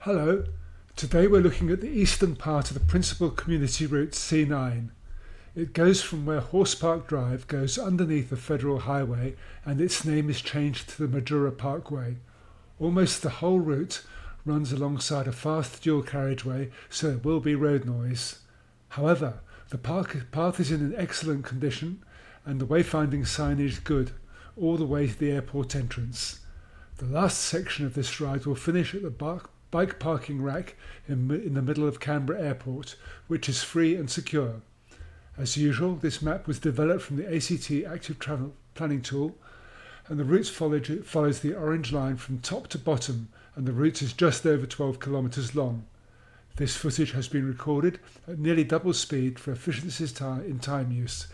Hello, today we're looking at the eastern part of the principal community route C9. It goes from where Horse Park Drive goes underneath the Federal Highway and its name is changed to the Majura Parkway. Almost the whole route runs alongside a fast dual carriageway, so there will be road noise. However, the path is in an excellent condition and the wayfinding signage is good, all the way to the airport entrance. The last section of this ride will finish at the bike parking rack in the middle of Canberra Airport, which is free and secure. As usual, this map was developed from the ACT Active Travel Planning tool, and the route follows the orange line from top to bottom, and the route is just over 12 kilometres long. This footage has been recorded at nearly double speed for efficiencies in time use.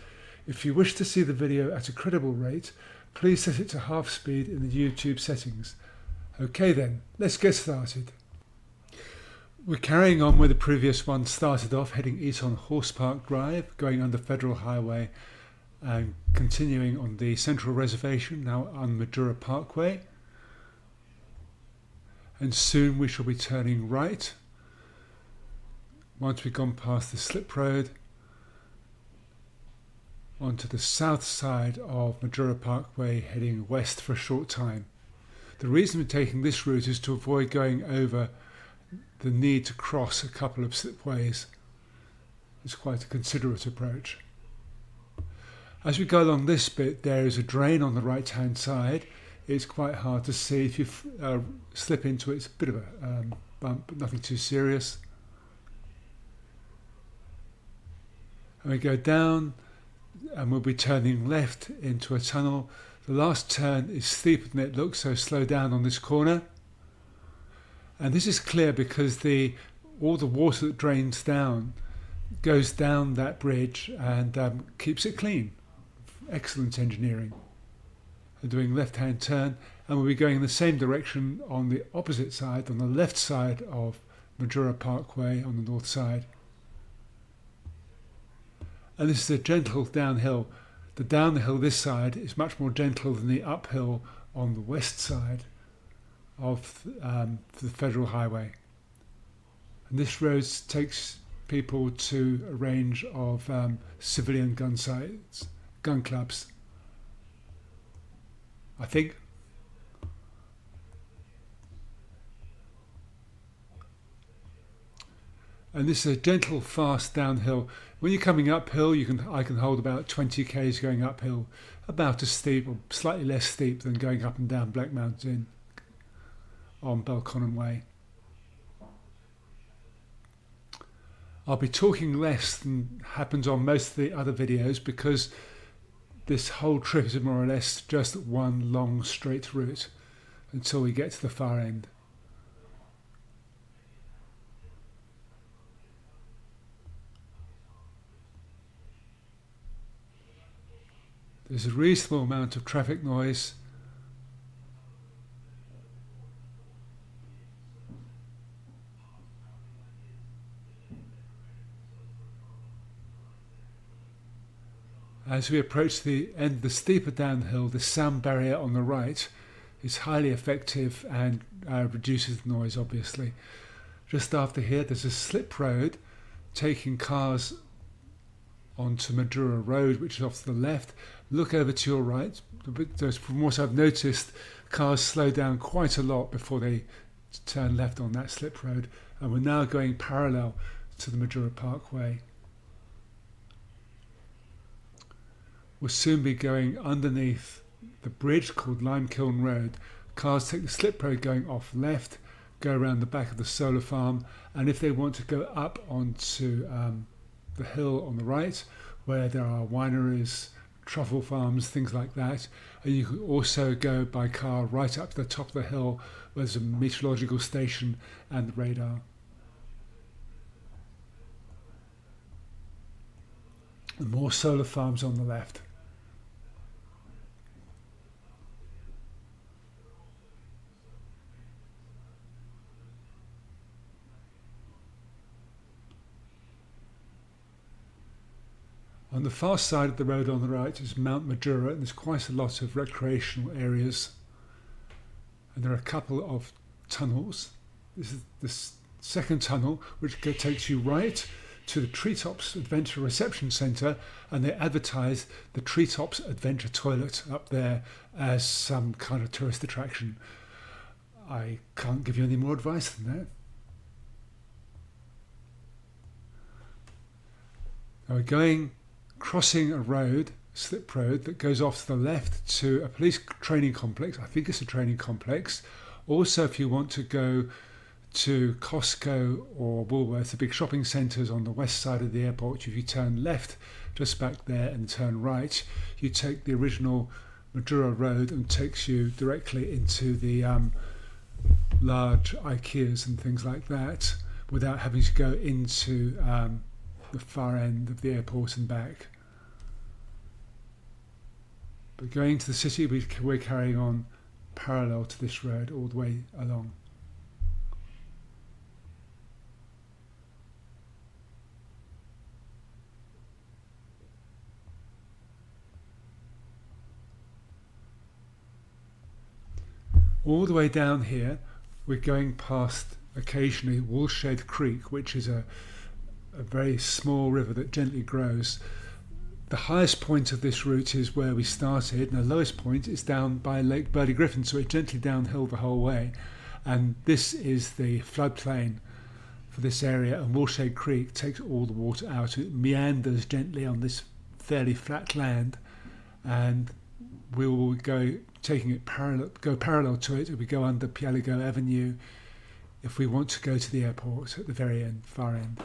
If you wish to see the video at a credible rate, please set it to half speed in the YouTube settings. Okay then, let's get started. We're carrying on where the previous one started off, heading east on Horse Park Drive, going under Federal Highway and continuing on the Central Reservation, now on Majura Parkway. And soon we shall be turning right once we've gone past the slip road onto the south side of Majura Parkway, heading west for a short time. The reason we're taking this route is to avoid going over the need to cross a couple of slipways. It's quite a considerate approach. As we go along this bit, there is a drain on the right hand side. It's quite hard to see. If you slip into it, it's a bit of a bump, but nothing too serious. And we go down and we'll be turning left into a tunnel. The last turn is steeper than it looks, so slow down on this corner. And this is clear because all the water that drains down goes down that bridge and keeps it clean. Excellent engineering. We're doing left-hand turn, and we'll be going in the same direction on the opposite side, on the left side of Majura Parkway on the north side. And this is a gentle downhill. The downhill this side is much more gentle than the uphill on the west side of the Federal Highway. And this road takes people to a range of civilian gun sites, gun clubs, I think. And this is a gentle, fast downhill. When you're coming uphill, I can hold about 20 k's going uphill, about as steep or slightly less steep than going up and down Black Mountain on Belconnen Way. I'll be talking less than happens on most of the other videos because this whole trip is more or less just one long straight route until we get to the far end. There's a reasonable amount of traffic noise. As we approach the end, the steeper downhill, the sound barrier on the right is highly effective and reduces the noise, obviously. Just after here, there's a slip road taking cars onto Majura Road, which is off to the left. Look over to your right. From what I've noticed, cars slow down quite a lot before they turn left on that slip road. And we're now going parallel to the Majura Parkway. We'll soon be going underneath the bridge called Limekiln Road. Cars take the slip road going off left, go around the back of the solar farm, and if they want to go up onto the hill on the right, where there are wineries, truffle farms, things like that, and you can also go by car right up to the top of the hill where there's a meteorological station and the radar. And more solar farms on the left. On the far side of the road on the right is Mount Majura, and there's quite a lot of recreational areas. And there are a couple of tunnels This is the second tunnel, which takes you right to the Treetops Adventure Reception Centre, and they advertise the Treetops Adventure Toilet up there as some kind of tourist attraction. I can't give you any more advice than that. Now we're crossing a road, slip road, that goes off to the left to a police training complex. I think it's a training complex. Also, if you want to go to Costco or Woolworths, the big shopping centres on the west side of the airport, if you turn left just back there and turn right, you take the original Majura Road and takes you directly into the large IKEAs and things like that without having to go into the far end of the airport and back. But going to the city, we're carrying on parallel to this road all the way along. All the way down here, we're going past occasionally Woolshed Creek, which is a very small river that gently grows. The highest point of this route is where we started, and the lowest point is down by Lake Burley Griffin, so it's gently downhill the whole way. And this is the floodplain for this area, and Woolshed Creek takes all the water out. It meanders gently on this fairly flat land, and we will go parallel to it if we go under Pialigo Avenue if we want to go to the airport at the very end, far end.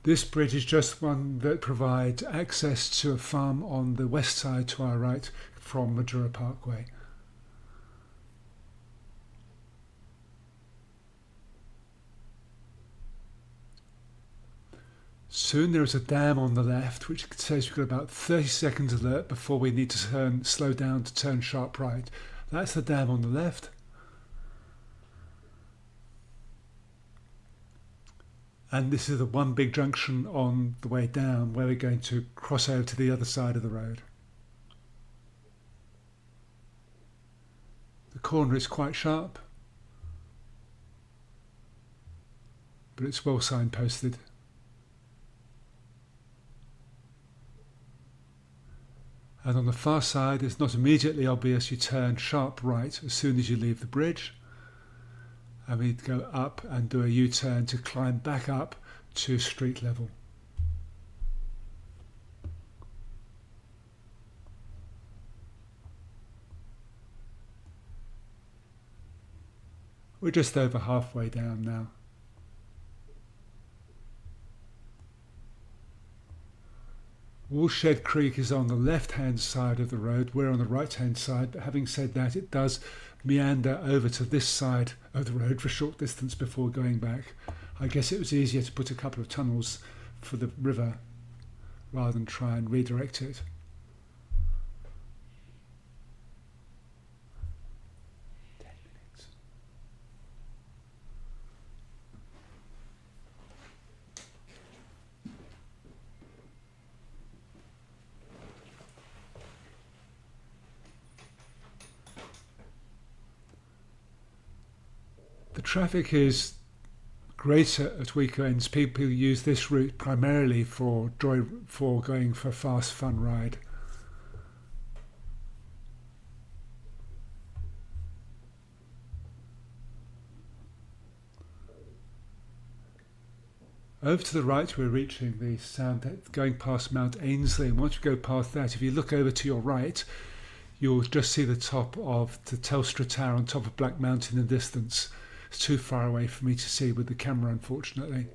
This bridge is just one that provides access to a farm on the west side to our right from Majura Parkway. Soon there is a dam on the left which says we've got about 30 seconds alert before we need to slow down to turn sharp right. That's the dam on the left. And this is the one big junction on the way down where we're going to cross over to the other side of the road. The corner is quite sharp, but it's well signposted. And on the far side, it's not immediately obvious. You turn sharp right as soon as you leave the bridge. And we go up and do a U-turn to climb back up to street level. We're just over halfway down now. Woolshed Creek is on the left-hand side of the road. We're on the right-hand side, but having said that, it does meander over to this side of the road for a short distance before going back. I guess it was easier to put a couple of tunnels for the river rather than try and redirect it. The traffic is greater at weekends. People use this route primarily for going for a fast, fun ride. Over to the right, we're reaching the sound, going past Mount Ainslie, and once you go past that, if you look over to your right, you'll just see the top of the Telstra Tower on top of Black Mountain in the distance. It's too far away for me to see with the camera, unfortunately.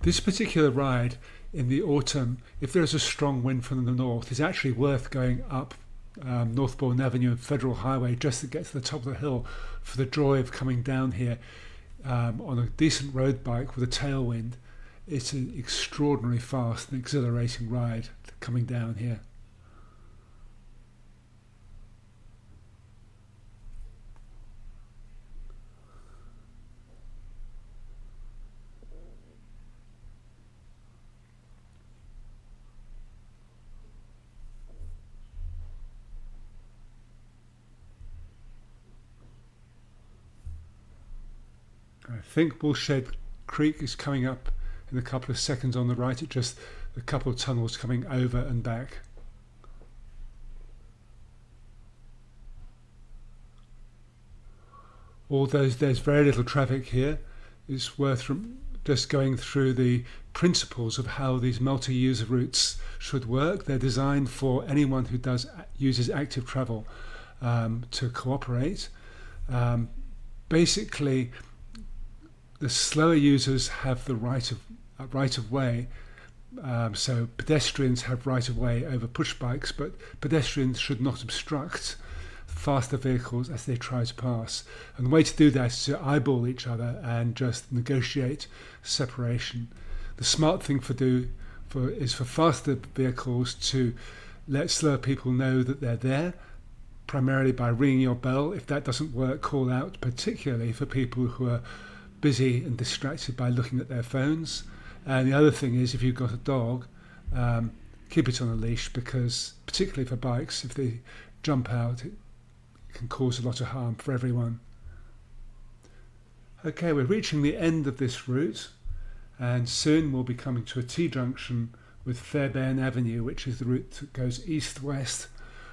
This particular ride in the autumn, if there's a strong wind from the north, is actually worth going up Northbourne Avenue and Federal Highway just to get to the top of the hill for the joy of coming down here on a decent road bike with a tailwind. It's an extraordinarily fast and exhilarating ride coming down here. I think Woolshed Creek is coming up in a couple of seconds on the right. It's just a couple of tunnels coming over and back. Although there's very little traffic here, it's worth just going through the principles of how these multi-user routes should work. They're designed for anyone who uses active travel to cooperate. Basically, the slower users have the right of way, so pedestrians have right of way over push bikes, but pedestrians should not obstruct faster vehicles as they try to pass. And the way to do that is to eyeball each other and just negotiate separation. The smart thing is for faster vehicles to let slower people know that they're there, primarily by ringing your bell. If that doesn't work, call out, particularly for people who are busy and distracted by looking at their phones. And the other thing is, if you've got a dog, keep it on a leash, because particularly for bikes, if they jump out, it can cause a lot of harm for everyone. Okay, we're reaching the end of this route, and soon we'll be coming to a T-junction with Fairbairn Avenue, which is the route that goes east-west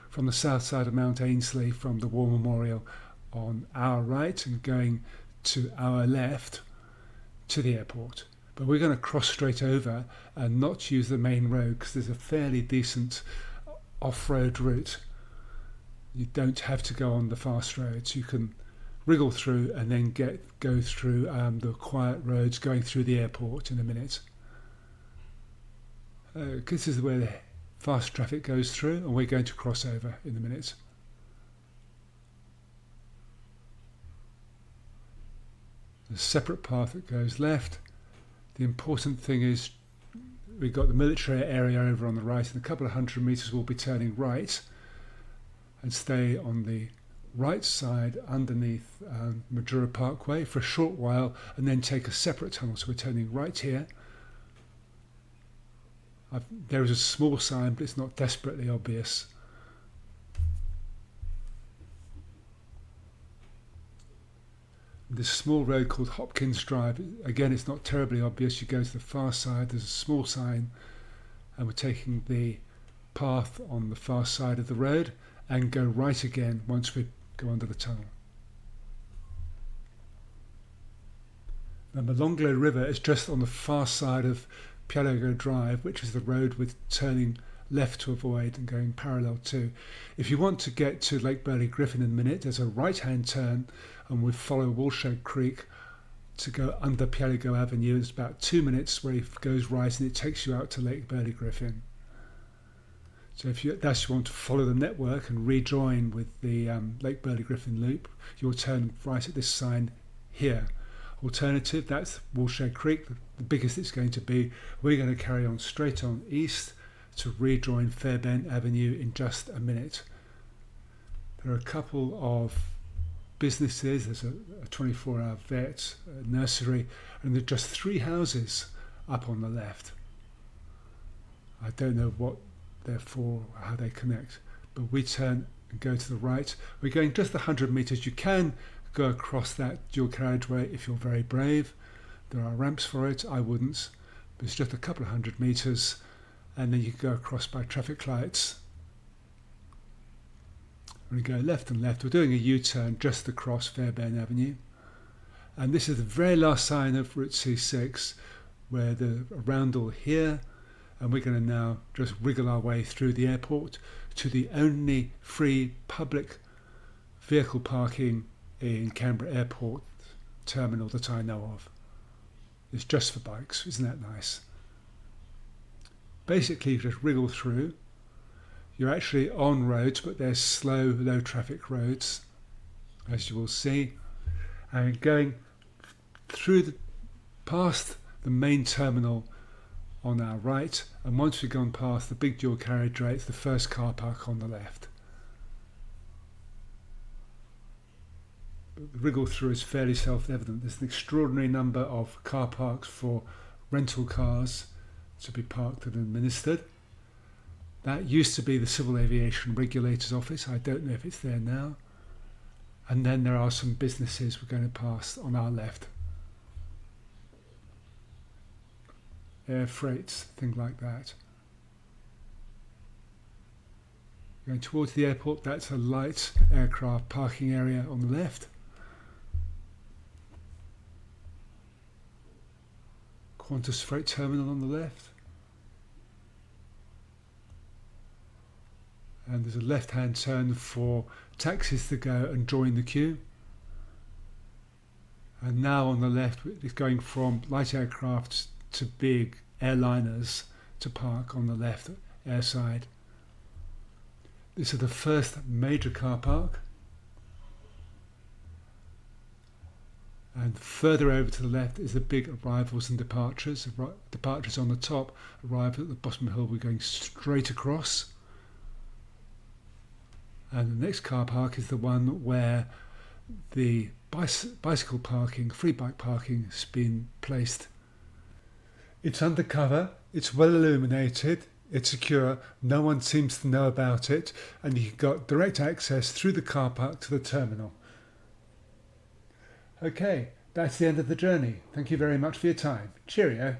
from the south side of Mount Ainslie from the War Memorial on our right and going to our left to the airport. But we're going to cross straight over and not use the main road because there's a fairly decent off-road route. You don't have to go on the fast roads. You can wriggle through and then go through the quiet roads going through the airport in a minute. This is where the fast traffic goes through, and we're going to cross over in a minute. A separate path that goes left. The important thing is we've got the military area over on the right, and a couple of 100 metres we'll be turning right and stay on the right side underneath Majura Parkway for a short while and then take a separate tunnel. So we're turning right here. There is a small sign, but it's not desperately obvious. This small road called Hopkins Drive, again, it's not terribly obvious. You go to the far side, there's a small sign, and we're taking the path on the far side of the road and go right again once we go under the tunnel. The Molonglo River is just on the far side of Pialago Drive, which is the road with turning left to avoid and going parallel to. If you want to get to Lake Burley Griffin in a minute, there's a right-hand turn, and we follow Woolshed Creek to go under Pialago Avenue. It's about 2 minutes where it goes right, and it takes you out to Lake Burley Griffin. So if you want to follow the network and rejoin with the Lake Burley Griffin loop, you'll turn right at this sign here. Alternative, that's Woolshed Creek, the biggest it's going to be. We're going to carry on straight on east to rejoin Fairbairn Avenue in just a minute. There are a couple of businesses. There's a 24-hour vet, a nursery, and there are just 3 houses up on the left. I don't know what they're for, how they connect, but we turn and go to the right. We're going just 100 metres. You can go across that dual carriageway if you're very brave. There are ramps for it. I wouldn't, but it's just a couple of 100 metres, and then you go across by traffic lights. We go left and left. We're doing a U-turn just across Fairbairn Avenue, and this is the very last sign of Route C6, where the roundel here, and we're going to now just wriggle our way through the airport to the only free public vehicle parking in Canberra Airport terminal that I know of. is just for bikes. Isn't that nice? Basically, you just wriggle through. You're actually on roads, but they're slow, low traffic roads, as you will see. And going through past the main terminal on our right, and once we've gone past the big dual carriageway, it's the first car park on the left. The wriggle through is fairly self-evident. There's an extraordinary number of car parks for rental cars to be parked and administered. That used to be the Civil Aviation Regulator's office. I don't know if it's there now. And then there are some businesses we're going to pass on our left. Air freights, things like that. Going towards the airport, that's a light aircraft parking area on the left. Qantas Freight Terminal on the left. And there's a left-hand turn for taxis to go and join the queue. And now on the left, it's going from light aircraft to big airliners to park on the left airside. This is the first major car park. And further over to the left is the big arrivals and departures. Departures on the top, arrivals at the bottom of the hill, we're going straight across. And the next car park is the one where the bicycle parking, free bike parking, has been placed. It's undercover, it's well illuminated, it's secure, no one seems to know about it, and you've got direct access through the car park to the terminal. Okay, that's the end of the journey. Thank you very much for your time. Cheerio.